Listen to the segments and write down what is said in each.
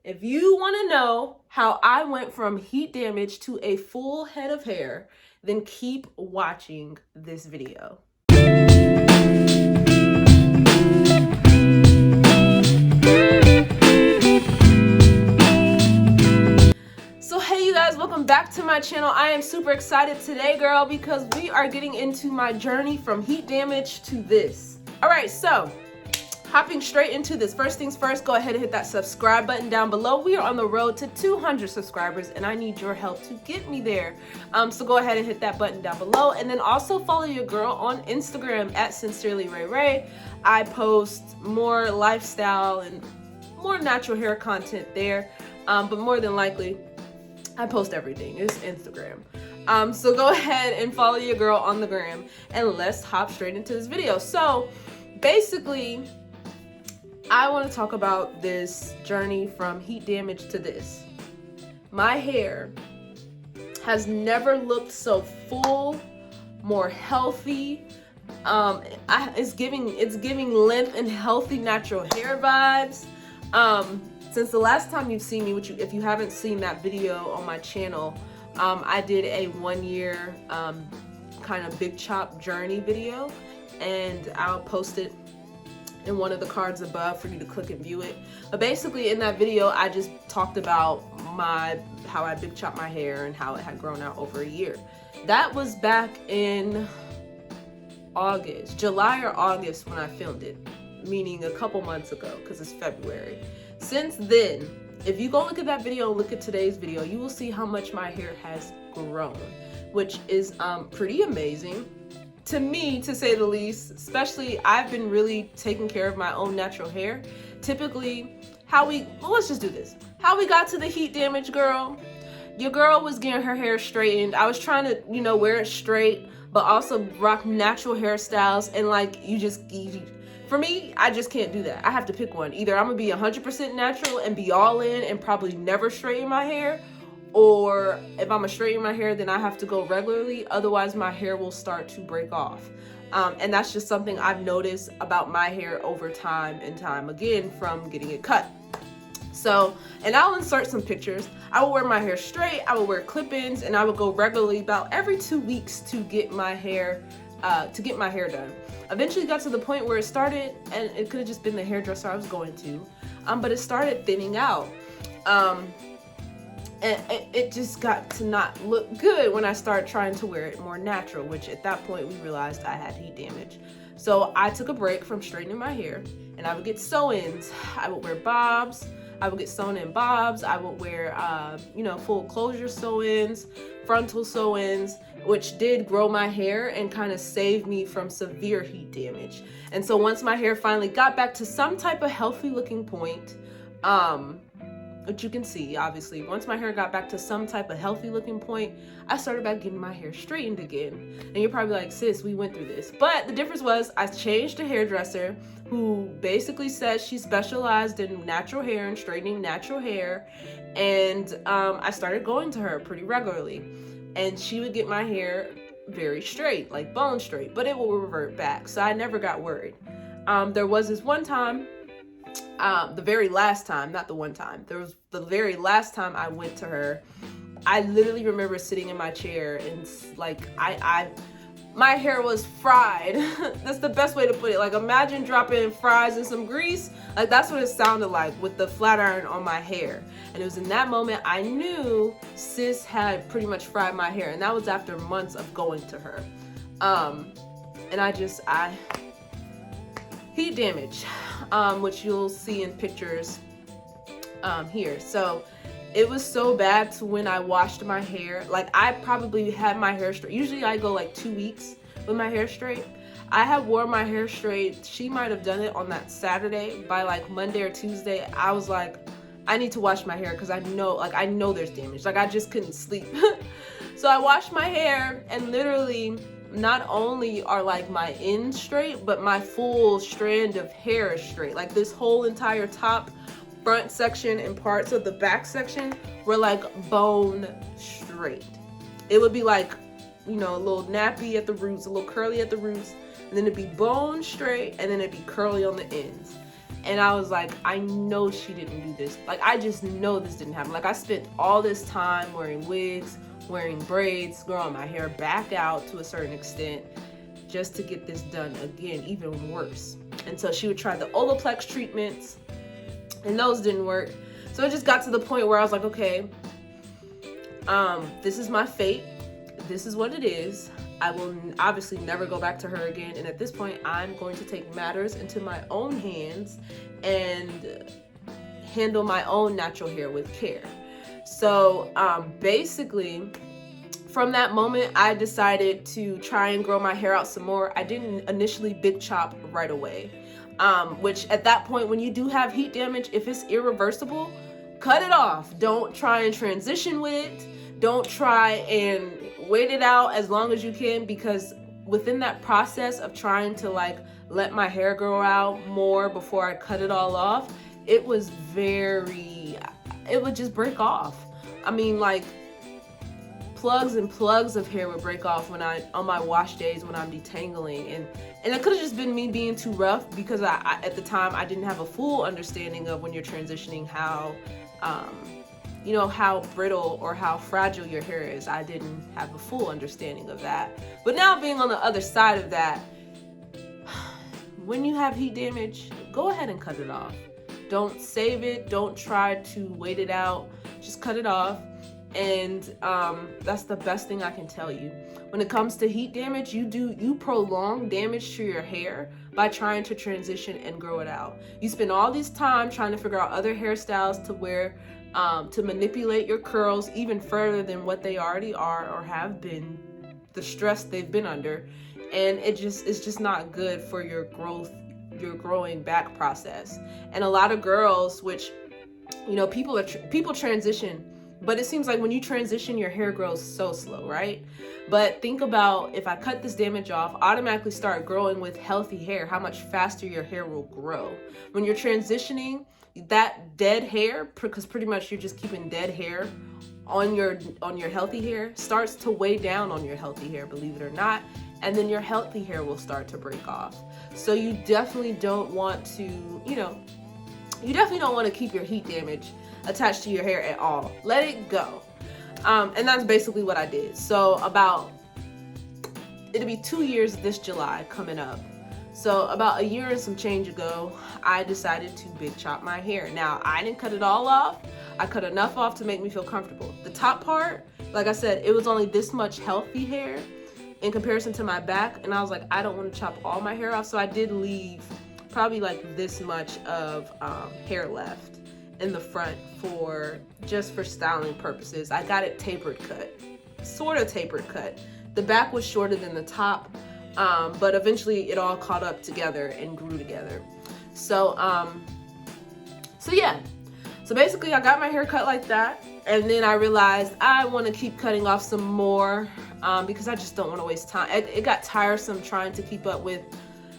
If you want to know how I went from heat damage to a full head of hair, then keep watching this video. So hey you guys, welcome back to my channel. I am super excited today, girl, because we are getting into my journey from heat damage to this. All right, so hopping straight into this. First things first, go ahead and hit that subscribe button down below. We are on the road to 200 subscribers and I need your help to get me there. So go ahead and hit that button down below, and then also follow your girl on Instagram at SincerelyRayRay. I post more lifestyle and more natural hair content there, but more than likely I post everything. It's Instagram. So go ahead and follow your girl on the gram, and let's hop straight into this video. So basically, I want to talk about this journey from heat damage to this. My hair has never looked so full, more healthy. It's giving length and healthy natural hair vibes. Since the last time you've seen me, if you haven't seen that video on my channel, I did a 1 year kind of big chop journey video, and I'll post it in one of the cards above for you to click and view it. But basically in that video, I just talked about how I big chopped my hair and how it had grown out over a year. That was back in August, July or August when I filmed it, meaning a couple months ago because it's February. Since then, if you go look at that video and look at today's video, you will see how much my hair has grown, which is pretty amazing to me, to say the least. Especially, I've been really taking care of my own natural hair. Typically, let's just do this. How we got to the heat damage, girl. Your girl was getting her hair straightened. I was trying to, wear it straight, but also rock natural hairstyles. And like, for me, I just can't do that. I have to pick one. Either I'm gonna be 100% natural and be all in and probably never straighten my hair, or if I'm gonna straighten my hair, then I have to go regularly. Otherwise, my hair will start to break off. And that's just something I've noticed about my hair over time and time again from getting it cut. So, and I'll insert some pictures. I will wear my hair straight, I will wear clip-ins, and I will go regularly about every 2 weeks to get my hair done. Eventually got to the point where it started, and it could have just been the hairdresser I was going to, but it started thinning out. And it just got to not look good when I started trying to wear it more natural, which at that point we realized I had heat damage. So I took a break from straightening my hair, and I would get sew-ins. I would wear bobs. I would get sewn in bobs. I would wear, full closure sew-ins, frontal sew-ins, which did grow my hair and kind of saved me from severe heat damage. And so once my hair finally got back to some type of healthy looking point, which you can see, obviously, once my hair got back to some type of healthy looking point, I started back getting my hair straightened again. And you're probably like, sis, we went through this. But the difference was I changed a hairdresser who basically says she specialized in natural hair and straightening natural hair. And I started going to her pretty regularly. And she would get my hair very straight, like bone straight, but it will revert back. So I never got worried. There was this one time, the very last time, not the one time, there was the very last time I went to her. I literally remember sitting in my chair and like, my hair was fried. That's the best way to put it. Like, imagine dropping fries in some grease. Like, that's what it sounded like with the flat iron on my hair. And it was in that moment I knew sis had pretty much fried my hair. And that was after months of going to her. And heat damage, which you'll see in pictures here. So it was so bad to when I washed my hair. Like, I probably had my hair straight. Usually I go like 2 weeks with my hair straight. I had wore my hair straight. She might have done it on that Saturday. By like Monday or Tuesday, I was like, I need to wash my hair because I know there's damage. Like, I just couldn't sleep. So I washed my hair, and literally not only are like my ends straight, but my full strand of hair is straight. Like, this whole entire top, front section, and parts of the back section were like bone straight. It would be like, a little nappy at the roots, a little curly at the roots, and then it'd be bone straight, and then it'd be curly on the ends. And I was like, I know she didn't do this. Like, I just know this didn't happen. Like, I spent all this time wearing wigs, wearing braids, growing my hair back out to a certain extent just to get this done again, even worse. And so she would try the Olaplex treatments, and those didn't work. So it just got to the point where I was like, okay, this is my fate. This is what it is. I will obviously never go back to her again. And at this point, I'm going to take matters into my own hands and handle my own natural hair with care. So basically, from that moment, I decided to try and grow my hair out some more. I didn't initially big chop right away, which at that point, when you do have heat damage, if it's irreversible, cut it off. Don't try and transition with it. Don't try and wait it out as long as you can, because within that process of trying to like let my hair grow out more before I cut it all off, it would just break off. I mean, like, plugs and plugs of hair would break off on my wash days when I'm detangling, and it could have just been me being too rough, because I at the time I didn't have a full understanding of when you're transitioning how how brittle or how fragile your hair is. I didn't have a full understanding of that. But now, being on the other side of that, when you have heat damage, go ahead and cut it off. Don't save it. Don't try to wait it out. Just cut it off. And that's the best thing I can tell you. When it comes to heat damage, you prolong damage to your hair by trying to transition and grow it out. You spend all this time trying to figure out other hairstyles to wear, to manipulate your curls even further than what they already are or have been, the stress they've been under, and it's just not good for your growth, your growing back process. And a lot of girls, which people transition, but it seems like when you transition, your hair grows so slow, right? But think about, if I cut this damage off, automatically start growing with healthy hair, how much faster your hair will grow. When you're transitioning, that dead hair, because pretty much you're just keeping dead hair on your healthy hair, starts to weigh down on your healthy hair, believe it or not, and then your healthy hair will start to break off. So you definitely don't want to, keep your heat damage attached to your hair at all. Let it go. And that's basically what I did. So it'll be 2 years this July coming up. So about a year and some change ago, I decided to big chop my hair. Now, I didn't cut it all off. I cut enough off to make me feel comfortable. The top part, like I said, it was only this much healthy hair in comparison to my back. And I was like, I don't want to chop all my hair off. So I did leave probably like this much of hair left in the front for styling purposes. I got it tapered cut, sort of tapered cut. The back was shorter than the top, but eventually it all caught up together and grew together. So yeah. So basically I got my hair cut like that, and then I realized I want to keep cutting off some more because I just don't want to waste time. It got tiresome trying to keep up with.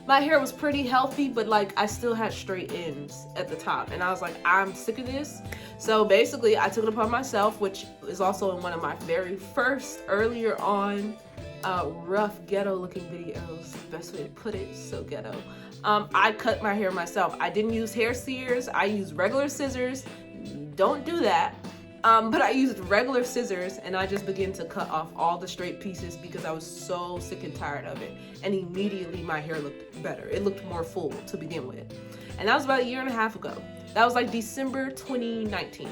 My hair was pretty healthy, but like I still had straight ends at the top, and I was like, I'm sick of this. So basically I took it upon myself, which is also in one of my very first earlier on rough ghetto looking videos, best way to put it, so ghetto. I cut my hair myself. I didn't use hair shears. I used regular scissors. Don't do that. But I used regular scissors, and I just began to cut off all the straight pieces because I was so sick and tired of it. And immediately my hair looked better. It looked more full to begin with. And that was about 1.5 years ago. That was like December 2019.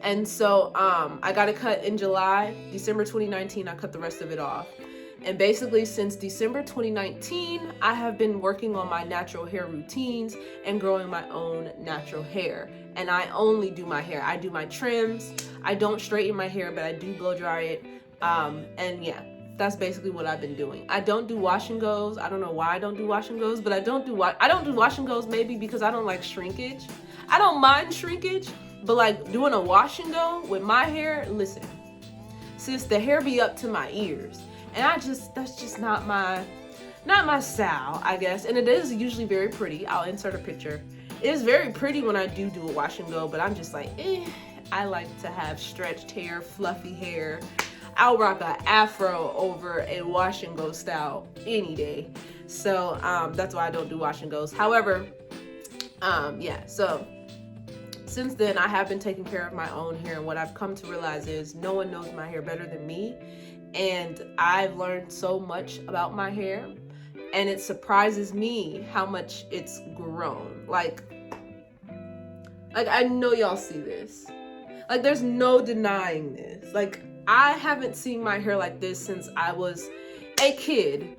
And so I got it cut in July. December 2019, I cut the rest of it off. And basically since December 2019, I have been working on my natural hair routines and growing my own natural hair. And I only do my hair. I do my trims. I don't straighten my hair, but I do blow dry it. And yeah, that's basically what I've been doing. I don't do wash and goes. I don't know why I don't do wash and goes, but I don't do wash and goes maybe because I don't like shrinkage. I don't mind shrinkage, but like doing a wash and go with my hair, listen, sis, the hair be up to my ears. And that's just not my style, I guess. And it is usually very pretty. I'll insert a picture. It is very pretty when I do a wash and go, but I'm just like, I like to have stretched hair, fluffy hair. I'll rock an afro over a wash and go style any day. So that's why I don't do wash and goes. However, Yeah, so since then I have been taking care of my own hair, and what I've come to realize is no one knows my hair better than me, and I've learned so much about my hair, and it surprises me how much it's grown. Like I know y'all see this. Like, there's no denying this. Like, I haven't seen my hair like this since I was a kid,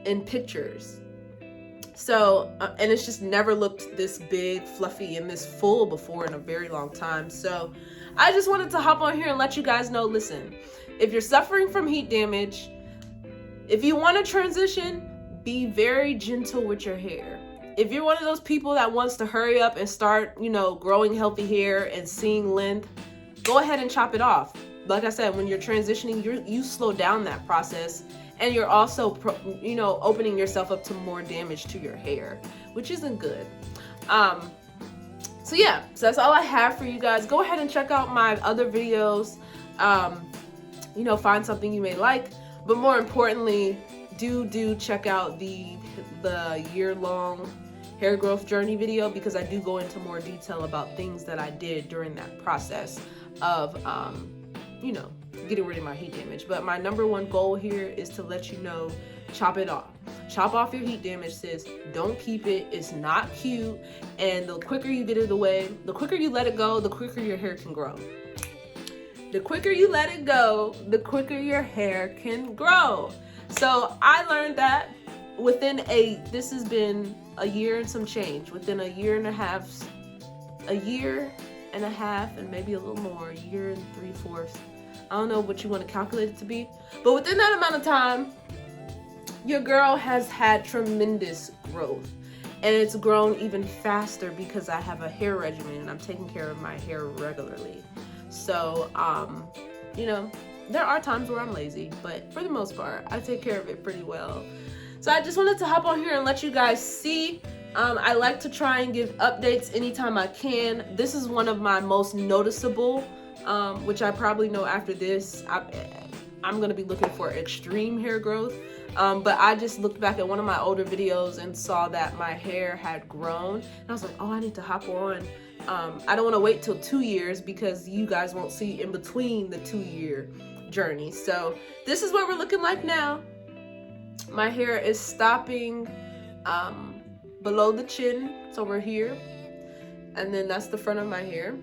in pictures. So, and it's just never looked this big, fluffy, and this full before in a very long time. So I just wanted to hop on here and let you guys know, listen, if you're suffering from heat damage, if you want to transition, be very gentle with your hair. If you're one of those people that wants to hurry up and start, you know, growing healthy hair and seeing length, go ahead and chop it off. Like I said, when you're transitioning, you slow down that process, and you're also, you know, opening yourself up to more damage to your hair, which isn't good. So yeah, so that's all I have for you guys. Go ahead and check out my other videos. You know, find something you may like, but more importantly, do check out the year-long hair growth journey video, because I do go into more detail about things that I did during that process of, you know, getting rid of my heat damage. But my number one goal here is to let you know, chop it off. Chop off your heat damage, sis. Don't keep it. It's not cute. And the quicker you get it away, the quicker you let it go, the quicker your hair can grow. The quicker you let it go, the quicker your hair can grow. So I learned that within this has been a year and some change, within a year and a half, and maybe a little more, a year and 3/4. I don't know what you want to calculate it to be, but within that amount of time, your girl has had tremendous growth, and it's grown even faster because I have a hair regimen and I'm taking care of my hair regularly. So, you know, there are times where I'm lazy, but for the most part, I take care of it pretty well. So I just wanted to hop on here and let you guys see. I like to try and give updates anytime I can. This is one of my most noticeable, which I probably know after this, I'm gonna be looking for extreme hair growth. But I just looked back at one of my older videos and saw that my hair had grown. And I was like, oh, I need to hop on. I don't wanna wait till 2 years because you guys won't see in between the 2-year journey. So this is what we're looking like now. My hair is stopping below the chin, so we're here, and then that's the front of my hair.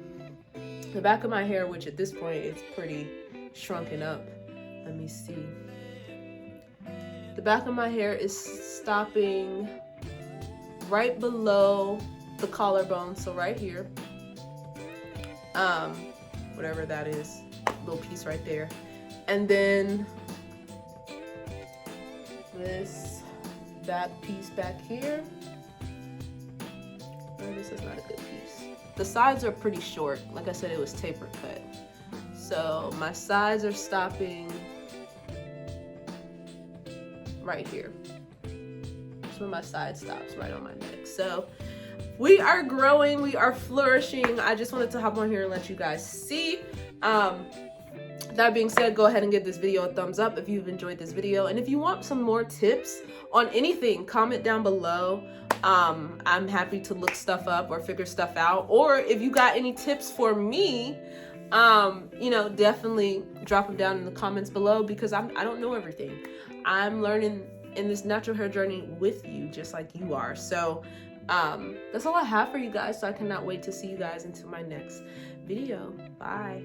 The back of my hair, which at this point is pretty shrunken up. Let me see. The back of my hair is stopping right below the collarbone, so right here. Whatever that is, little piece right there. And then this back piece back here. Oh, this is not a good piece. The sides are pretty short. Like I said, it was taper cut. So my sides are stopping right here. That's where my side stops, right on my neck. So we are growing, we are flourishing. I just wanted to hop on here and let you guys see. That being said, go ahead and give this video a thumbs up if you've enjoyed this video. And if you want some more tips on anything, comment down below. I'm happy to look stuff up or figure stuff out. Or if you got any tips for me, you know, definitely drop them down in the comments below, because I don't know everything. I'm learning in this natural hair journey with you, just like you are. So that's all I have for you guys. So I cannot wait to see you guys into my next video. Bye.